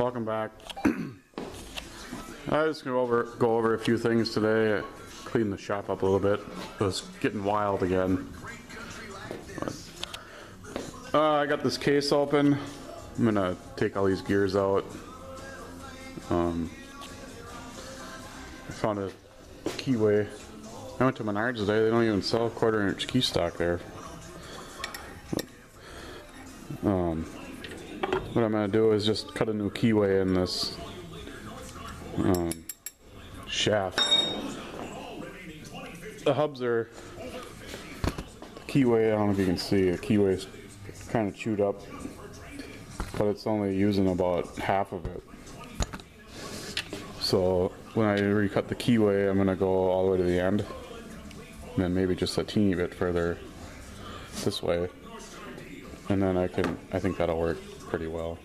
Welcome back. I was going to go over a few things today. Clean the shop up a little bit. It was getting wild again. I got this case open. I'm going to take all these gears out. I found a keyway. I went to Menards today. They don't even sell 1/4 inch key stock there. What I'm going to do is just cut a new keyway in this shaft. The hubs are, the keyway, I don't know if you can see, the keyway's kind of chewed up, but it's only using about half of it. So when I recut the keyway, I'm going to go all the way to the end, and then maybe just a teeny bit further this way, and then I think that'll work pretty well.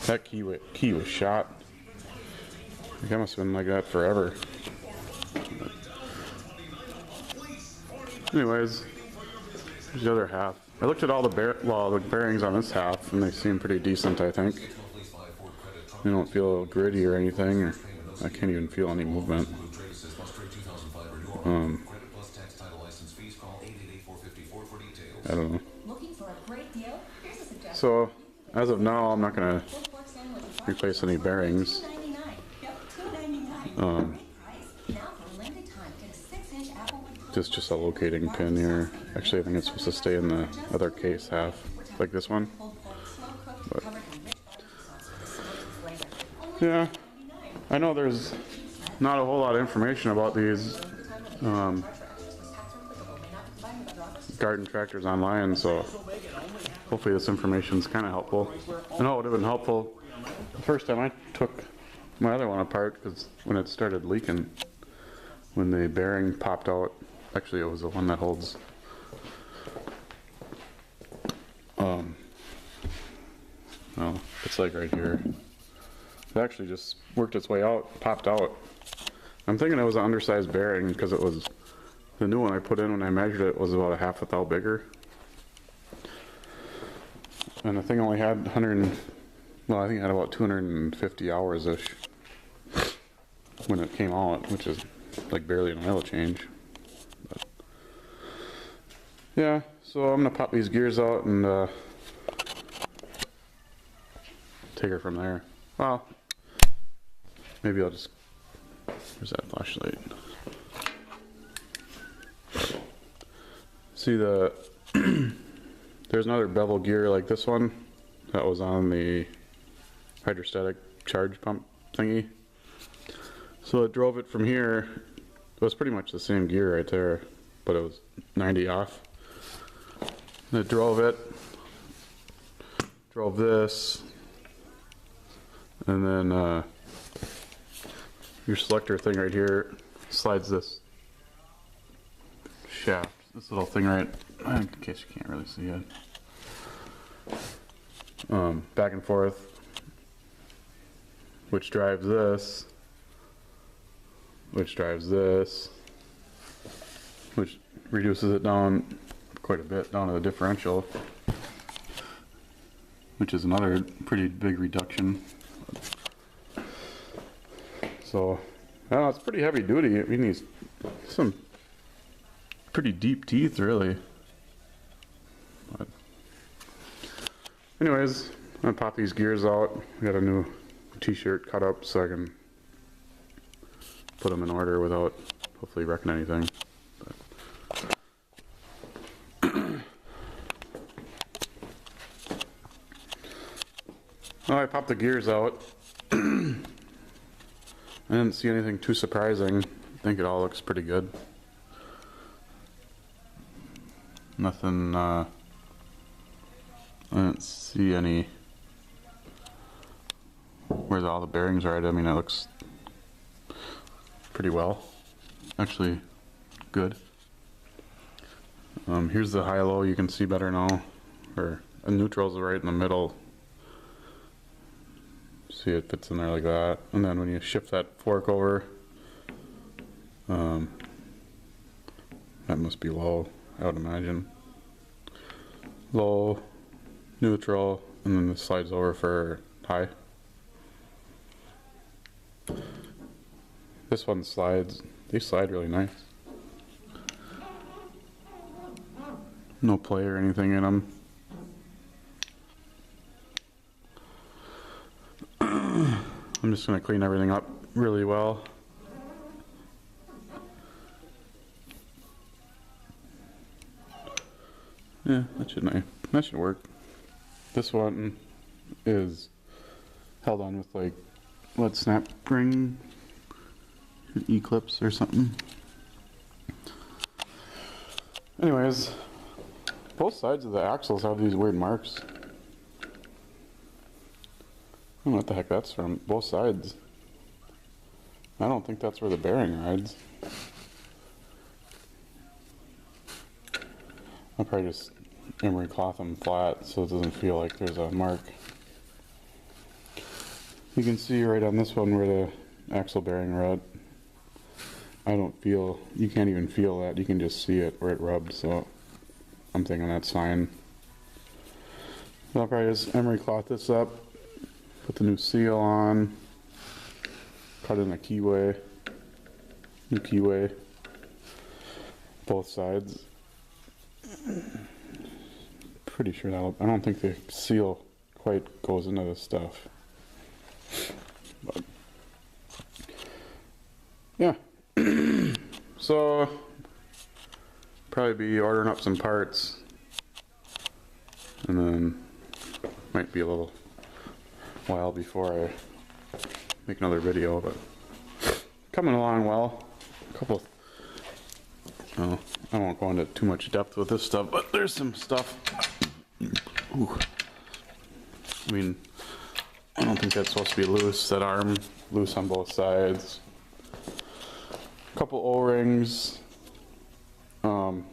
That key was shot. I think I must have been like that forever. Anyways, here's the other half. I looked at all the bearings on this half, and they seem pretty decent, I think. They don't feel gritty or anything, or I can't even feel any movement. I don't know. So, as of now, I'm not going to replace any bearings. Just a locating pin here. Actually, I think it's supposed to stay in the other case half, like this one. But, yeah, I know there's not a whole lot of information about these garden tractors online, so hopefully this information is kind of helpful. I know it would have been helpful the first time I took my other one apart, because when it started leaking, when the bearing popped out, actually it was the one that holds no, it's like right here. It actually just worked its way out, popped out. I'm thinking it was an undersized bearing, because it was the new one I put in when I measured it was about a half a thou bigger. And the thing only had I think it had about 250 hours-ish when it came out, which is like barely an oil change. But yeah, so I'm gonna pop these gears out and take her from there. Well, maybe I'll just, where's that flashlight? See there's another bevel gear like this one that was on the hydrostatic charge pump thingy. So it drove it from here. It was pretty much the same gear right there, but it was 90 off. And it drove this, and then your selector thing right here slides this shaft, this little thing right, in case you can't really see it, back and forth, which drives this, which reduces it down quite a bit down to the differential, which is another pretty big reduction. So, I don't know, it's pretty heavy duty. It needs some pretty deep teeth, really. But anyways, I'm gonna pop these gears out. I got a new t-shirt cut up so I can put them in order without hopefully wrecking anything. Well, I popped the gears out. I didn't see anything too surprising. I think it all looks pretty good. Nothing, I didn't see any where all the bearings are at. I mean, it looks pretty well. Actually, good. Here's the high-low, you can see better now. Or a neutral's right in the middle. See, it fits in there like that. And then when you shift that fork over, that must be low, I would imagine. Low, neutral, and then this slides over for high. This one slides, they slide really nice. No play or anything in them. I'm just going to clean everything up really well. Yeah, that should work. This one is held on with like, what, snap ring? E-clips or something. Anyways, both sides of the axles have these weird marks. I don't know what the heck that's from. Both sides. I don't think that's where the bearing rides. I'll probably just emery cloth them flat so it doesn't feel like there's a mark. You can see right on this one where the axle bearing rut. You can't even feel that. You can just see it where it rubbed, so I'm thinking that's fine. So I'll probably just emery cloth this up, put the new seal on, cut in a keyway, new keyway, both sides. Pretty sure I don't think the seal quite goes into this stuff. But yeah. So probably be ordering up some parts, and then might be a little while before I make another video, but coming along well. I won't go into too much depth with this stuff, but there's some stuff. Ooh. I mean, I don't think that's supposed to be loose. That arm loose on both sides. Couple O-rings. So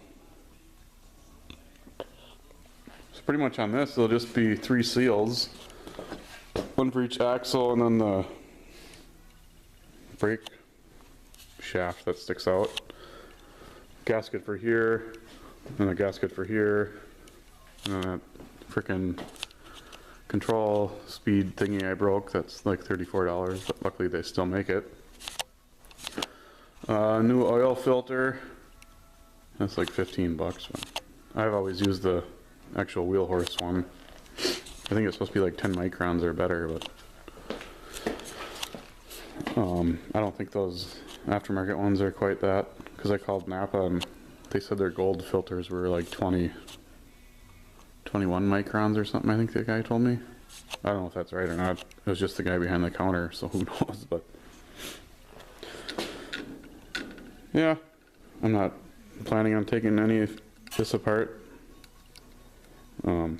pretty much on this, there'll just be 3 seals, one for each axle, and then the brake shaft that sticks out. Gasket for here, and a gasket for here, and then that frickin' control speed thingy I broke. That's like $34, but luckily they still make it. New oil filter, that's like 15 bucks. I've always used the actual wheel horse one. I think it's supposed to be like 10 microns or better, but I don't think those aftermarket ones are quite that, because I called Napa and they said their gold filters were like 21 microns or something. I think the guy told me. I don't know if that's right or not. It was just the guy behind the counter, so who knows. But yeah, I'm not planning on taking any of this apart. It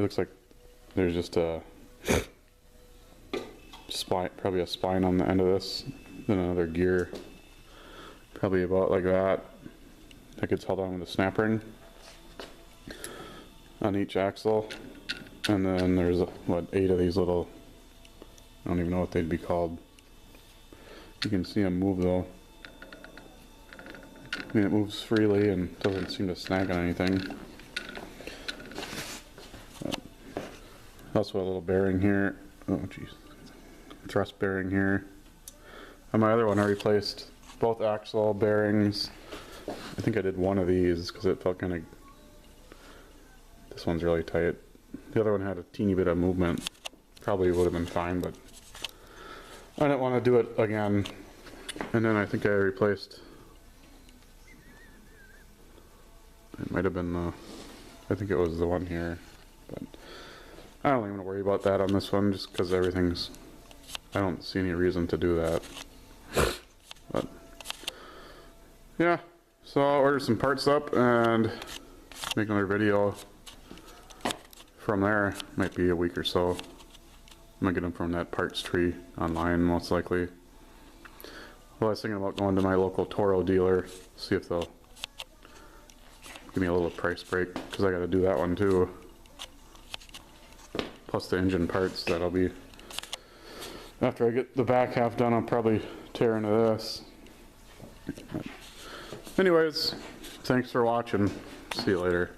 looks like there's just a spline, probably a spline on the end of this, then another gear, probably about like that. That gets held on with a snap ring on each axle, and then there's what, 8 of these little, I don't even know what they'd be called. You can see them move though. I mean, it moves freely and doesn't seem to snag on anything. Also a little bearing here. Oh jeez. Thrust bearing here. On my other one I replaced both axle bearings. I think I did one of these because it felt kind of, this one's really tight. The other one had a teeny bit of movement. Probably would have been fine, but I didn't want to do it again. And then I think I replaced, it might have been the, I think it was the one here, but I don't even worry about that on this one just because everything's, I don't see any reason to do that. But yeah, so I'll order some parts up and make another video from there. Might be a week or so. I'm gonna get them from that parts tree online most likely. Well, I was thinking about going to my local Toro dealer, see if they'll give me a little price break, because I gotta do that one too. Plus the engine parts that'll be, after I get the back half done, I'll probably tear into this. Anyways, thanks for watching. See you later.